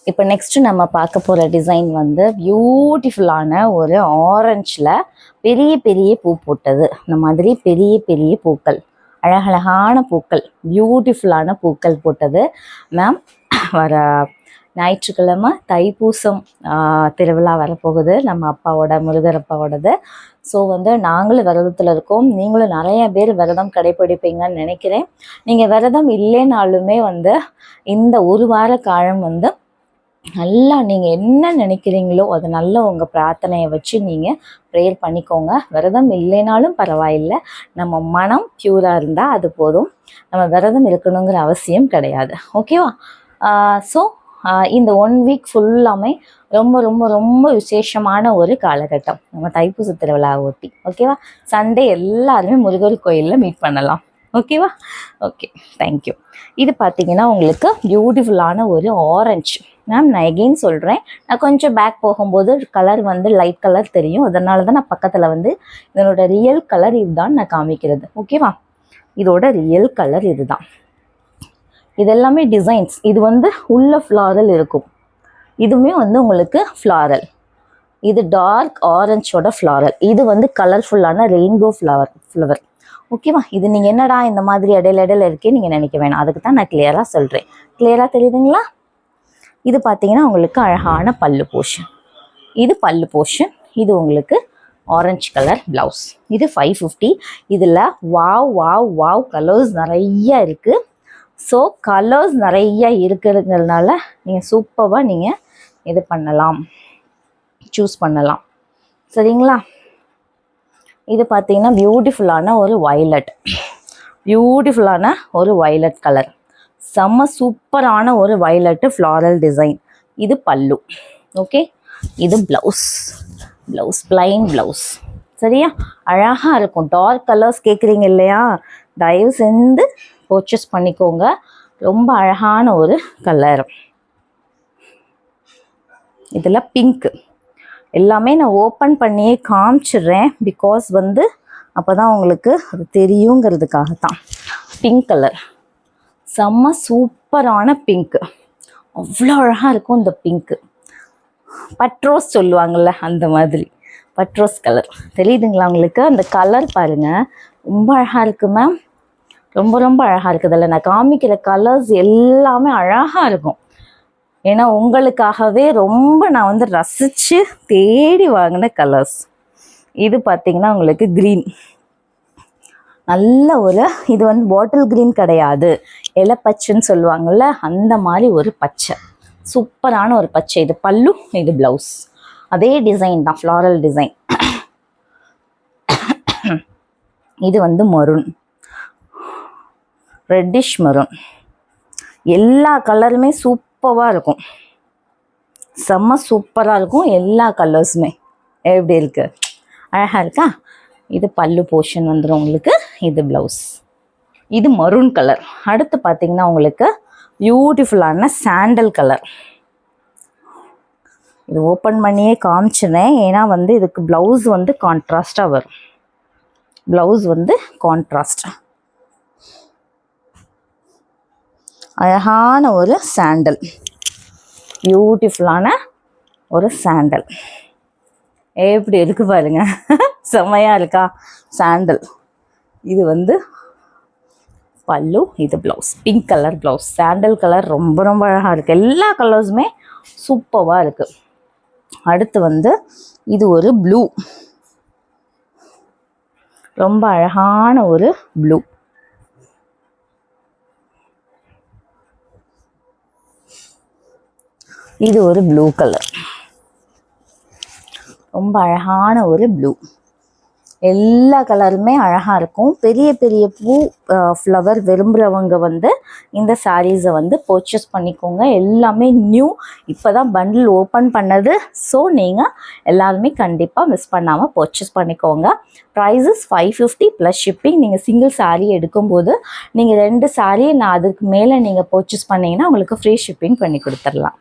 இப்போ நெக்ஸ்ட் நம்ம பார்க்க போகிற டிசைன் வந்து பியூட்டிஃபுல்லான ஒரு ஆரஞ்சில் பெரிய பெரிய பூ போட்டது. இந்த மாதிரி பெரிய பெரிய பூக்கள், அழகழகான பூக்கள், பியூட்டிஃபுல்லான பூக்கள் போட்டது. மேம் வர ஞாயிற்றுக்கிழமை தைப்பூசம் திருவிழா வரப்போகுது நம்ம அப்பாவோட, முருகர் அப்பாவோடது. ஸோ வந்து நாங்களும் விரதத்தில் இருக்கோம். நீங்களும் நிறைய பேர் விரதம் கடைப்பிடிப்பீங்கன்னு நினைக்கிறேன். நீங்கள் விரதம் இல்லைனாலுமே வந்து இந்த ஒரு வார காலம் வந்து நல்லா நீங்கள் என்ன நினைக்கிறீங்களோ அதை நல்லா உங்கள் பிரார்த்தனையை வச்சு நீங்கள் ப்ரேயர் பண்ணிக்கோங்க. விரதம் இல்லைனாலும் பரவாயில்லை, நம்ம மனம் பியூராக இருந்தால் அது போதும். நம்ம விரதம் இருக்கணுங்கிற அவசியம் கிடையாது. ஓகேவா? ஸோ இந்த 1 வீக் ஃபுல்லாமே ரொம்ப ரொம்ப ரொம்ப விசேஷமான ஒரு காலகட்டம் நம்ம தைப்பூச திருவிழா ஒட்டி. ஓகேவா? சண்டே எல்லாருமே முருகர் கோயிலில் மீட் பண்ணலாம். ஓகேவா? Okay, thank you. இது பார்த்தீங்கன்னா உங்களுக்கு பியூட்டிஃபுல்லான ஒரு ஆரஞ்சு. மேம் நான் எகெயின் சொல்கிறேன், நான் கொஞ்சம் பேக் போகும்போது கலர் வந்து லைட் கலர் தெரியும், அதனால தான் நான் பக்கத்தில் வந்து இதனோட ரியல் கலர் இதுதான் நான் காமிக்கிறது. ஓகேவா? இதோட ரியல் கலர் இதுதான். இதெல்லாமே டிசைன்ஸ். இது வந்து உள்ள ஃப்ளாரல் இருக்கும், இதுவுமே வந்து உங்களுக்கு ஃப்ளாரல். இது டார்க் ஆரஞ்சோட ஃப்ளாரல், இது வந்து கலர்ஃபுல்லான ரெயின்போ ஃப்ளவர். ஓகேவா? இது நீங்கள் என்னடா இந்த மாதிரி இடையில இருக்கே நீங்கள் நினைக்க வேணாம், அதுக்கு தான் நான் கிளியராக சொல்கிறேன். கிளியராக தெரியுதுங்களா? இது பார்த்தீங்கன்னா உங்களுக்கு அழகான பல்லு போர்ஷன். இது பல்லு போர்ஷன். இது உங்களுக்கு ஆரஞ்சு கலர் ப்ளவுஸ். இது 550. இதில் வாவ் கலர்ஸ் நிறைய இருக்குது. ஸோ கலர்ஸ் நிறைய இருக்கிறதுனால நீங்கள் சூப்பராக நீங்கள் இது பண்ணலாம், சூஸ் பண்ணலாம். சரிங்களா? இது பார்த்தீங்கன்னா பியூட்டிஃபுல்லான ஒரு வயலட், பியூட்டிஃபுல்லான ஒரு வயலட் கலர், செம்ம சூப்பரான ஒரு வயலட்டு ஃப்ளாரல் டிசைன். இது பல்லு. ஓகே, இது ப்ளவுஸ். Plain blouse. சரியா? அழகாக இருக்கும். டார்க் கலர்ஸ் கேட்குறீங்க இல்லையா? தயவு செஞ்சு பர்ச்சேஸ் பண்ணிக்கோங்க. ரொம்ப அழகான ஒரு கலர். இதில் பிங்க்கு எல்லாமே நான் ஓப்பன் பண்ணியே காமிச்சிடுறேன், பிகாஸ் வந்து அப்போ தான் உங்களுக்கு அது தெரியுங்கிறதுக்காகத்தான். பிங்க் கலர், செம்ம சூப்பரான பிங்க்கு, அவ்வளோ அழகாக இருக்கும் இந்த பிங்க்கு. பட்ரோஸ் சொல்லுவாங்கள்ல, அந்த மாதிரி பட்ரோஸ் கலர். தெரியுதுங்களா உங்களுக்கு? அந்த கலர் பாருங்கள், ரொம்ப அழகாக இருக்குது மேம், ரொம்ப ரொம்ப அழகாக இருக்குது. அதில் நான் காமிக்கிற கலர்ஸ் எல்லாமே அழகாக இருக்கும். ஏன்னா உங்களுக்காகவே ரொம்ப நான் வந்து ரசித்து தேடி வாங்கின கலர்ஸ். இது பார்த்திங்கன்னா உங்களுக்கு க்ரீன், நல்ல ஒரு, இது வந்து பாட்டில் க்ரீன் கிடையாது, இலை பச்சைன்னு சொல்லுவாங்கள்ல, அந்த மாதிரி ஒரு பச்சை, சூப்பரான ஒரு பச்சை. இது பல்லு, இது ப்ளவுஸ். அதே டிசைன் தான், ஃப்ளாரல் டிசைன். இது வந்து மரூன், ரெட்டிஷ் மரூன். எல்லா கலருமே சூப்பராக இருக்கும், செம்ம சூப்பராக இருக்கும். எல்லா கலர்ஸுமே எப்படி இருக்கு? அழகாக இருக்கா? இது பல்லு போர்ஷன் வந்துடும் உங்களுக்கு. இது ப்ளவுஸ். இது மரூன் கலர். அடுத்து பார்த்தீங்கன்னா உங்களுக்கு பியூட்டிஃபுல்லான சாண்டல் கலர். இது ஓப்பன் பண்ணியே காமிச்சினேன், ஏன்னா வந்து இதுக்கு ப்ளவுஸ் வந்து கான்ட்ராஸ்டாக வரும். ப்ளவுஸ் வந்து கான்ட்ராஸ்ட். அழகான ஒரு சாண்டல், பியூட்டிஃபுல்லான ஒரு சாண்டல். எப்படி இருக்கு பாருங்க, செம்மையாக இருக்கா சாண்டல்? இது வந்து பல்லு, இது blouse. Pink colour blouse, sandal colour ரொம்ப ரொம்ப அழகாக இருக்குது. எல்லா கலர்ஸுமே சூப்பராக இருக்குது. அடுத்து வந்து இது ஒரு ப்ளூ, ரொம்ப அழகான ஒரு ப்ளூ. இது ஒரு ப்ளூ கலர், ரொம்ப அழகான ஒரு ப்ளூ. எல்லா கலருமே அழகாக இருக்கும். பெரிய பெரிய பூ ஃப்ளவர் விரும்புகிறவங்க வந்து இந்த சாரீஸை வந்து பர்ச்சேஸ் பண்ணிக்கோங்க. எல்லாமே நியூ, இப்போ தான் பண்டில் ஓப்பன் பண்ணது. ஸோ நீங்கள் எல்லாருமே கண்டிப்பாக மிஸ் பண்ணாமல் பர்ச்சேஸ் பண்ணிக்கோங்க. Prices 550 plus shipping. நீங்கள் சிங்கிள் சாரீ எடுக்கும்போது நீங்கள் 2 சாரீ நான் அதுக்கு மேலே நீங்கள் பர்ச்சேஸ் பண்ணிங்கன்னா உங்களுக்கு ஃப்ரீ ஷிப்பிங் பண்ணி கொடுத்துடலாம்.